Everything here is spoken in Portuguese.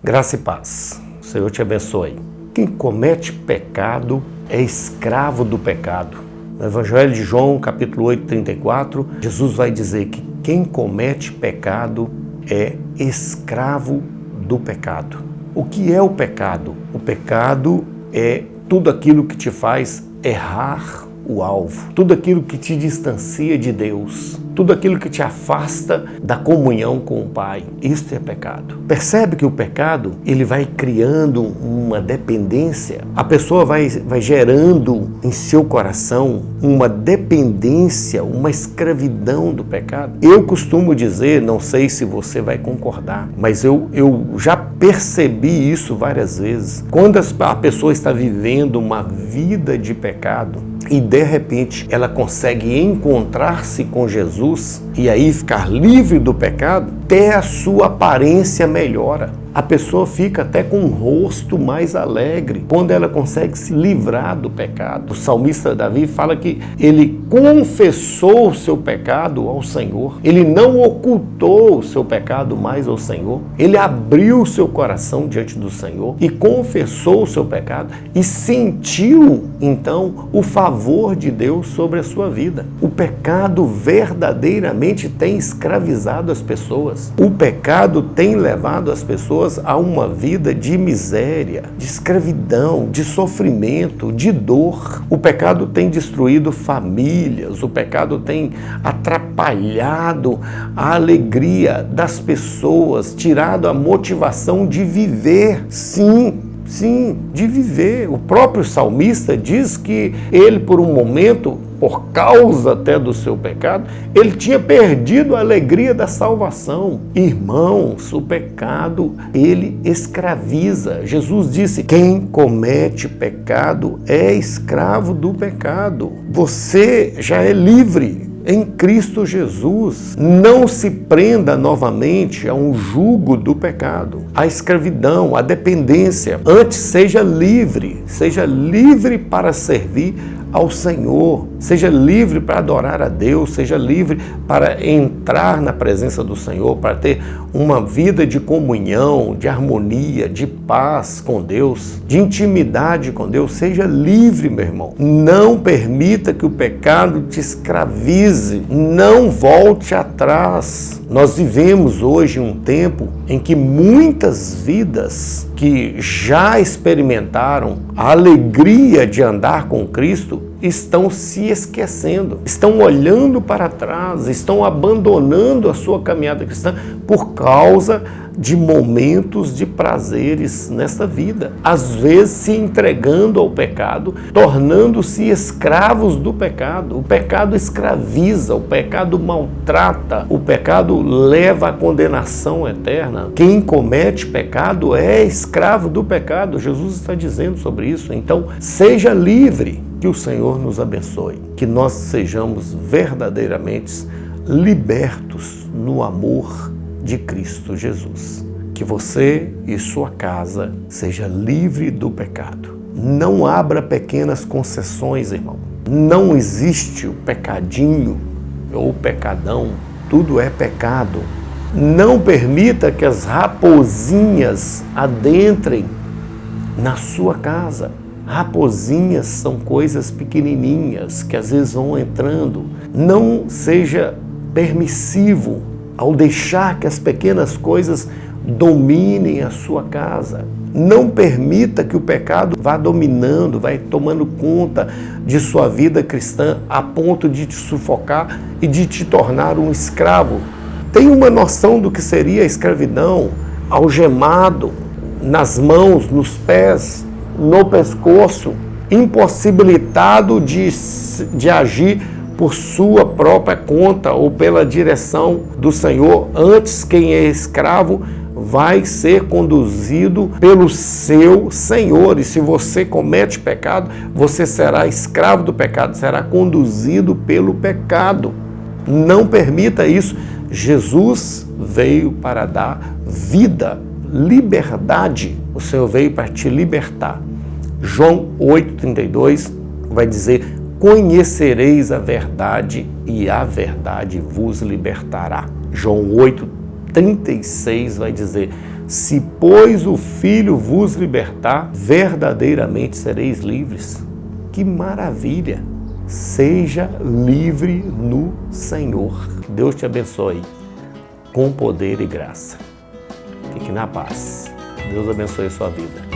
Graça e paz. O Senhor te abençoe. Quem comete pecado é escravo do pecado. No Evangelho de João, capítulo 8, 34, Jesus vai dizer que quem comete pecado é escravo do pecado. O que é o pecado? O pecado é tudo aquilo que te faz errar o alvo, tudo aquilo que te distancia de Deus, tudo aquilo que te afasta da comunhão com o Pai. Isso é pecado. Percebe que o pecado, ele vai criando uma dependência. A pessoa vai gerando em seu coração uma dependência, uma escravidão do pecado. Eu costumo dizer, não sei se você vai concordar, mas eu já percebi isso várias vezes. Quando a pessoa está vivendo uma vida de pecado e de repente ela consegue encontrar-se com Jesus e aí ficar livre do pecado, até a sua aparência melhora. A pessoa fica até com um rosto mais alegre quando ela consegue se livrar do pecado. O salmista Davi fala que ele confessou o seu pecado ao Senhor. Ele não ocultou o seu pecado mais ao Senhor. Ele abriu o seu coração diante do Senhor e confessou o seu pecado e sentiu, então, o favor de Deus sobre a sua vida. O pecado verdadeiramente tem escravizado as pessoas. O pecado tem levado as pessoas a uma vida de miséria, de escravidão, de sofrimento, de dor. O pecado tem destruído famílias, o pecado tem atrapalhado a alegria das pessoas, tirado a motivação de viver. Sim, de viver. O próprio salmista diz que ele, por um momento, por causa até do seu pecado, ele tinha perdido a alegria da salvação. Irmãos, o pecado, ele escraviza. Jesus disse, quem comete pecado é escravo do pecado. Você já é livre em Cristo Jesus. Não se prenda novamente a um jugo do pecado, a escravidão, a dependência. Antes, seja livre para servir ao Senhor, seja livre para adorar a Deus, seja livre para entrar na presença do Senhor, para ter uma vida de comunhão, de harmonia, de paz com Deus, de intimidade com Deus. Seja livre, meu irmão. Não permita que o pecado te escravize. Não volte atrás. Nós vivemos hoje um tempo em que muitas vidas que já experimentaram a alegria de andar com Cristo estão se esquecendo, estão olhando para trás, estão abandonando a sua caminhada cristã por causa de momentos de prazeres nesta vida. Às vezes se entregando ao pecado, tornando-se escravos do pecado. O pecado escraviza, o pecado maltrata, o pecado leva à condenação eterna. Quem comete pecado é escravo do pecado. Jesus está dizendo sobre isso. Então, seja livre. Que o Senhor nos abençoe, que nós sejamos verdadeiramente libertos no amor de Cristo Jesus. Que você e sua casa seja livre do pecado. Não abra pequenas concessões, irmão. Não existe o pecadinho ou o pecadão. Tudo é pecado. Não permita que as raposinhas adentrem na sua casa. Raposinhas são coisas pequenininhas que às vezes vão entrando. Não seja permissivo ao deixar que as pequenas coisas dominem a sua casa. Não permita que o pecado vá dominando, vai tomando conta de sua vida cristã a ponto de te sufocar e de te tornar um escravo. Tenha uma noção do que seria a escravidão, algemado nas mãos, nos pés, no pescoço, impossibilitado de agir por sua própria conta ou pela direção do Senhor. Antes, quem é escravo vai ser conduzido pelo seu Senhor. E se você comete pecado, você será escravo do pecado, será conduzido pelo pecado. Não permita isso. Jesus veio para dar vida, liberdade. O Senhor veio para te libertar. João 8,32 vai dizer, conhecereis a verdade e a verdade vos libertará. João 8,36 vai dizer, Se, pois, o Filho vos libertar, verdadeiramente sereis livres. Que maravilha! Seja livre no Senhor. Deus te abençoe com poder e graça. Fique na paz. Deus abençoe a sua vida.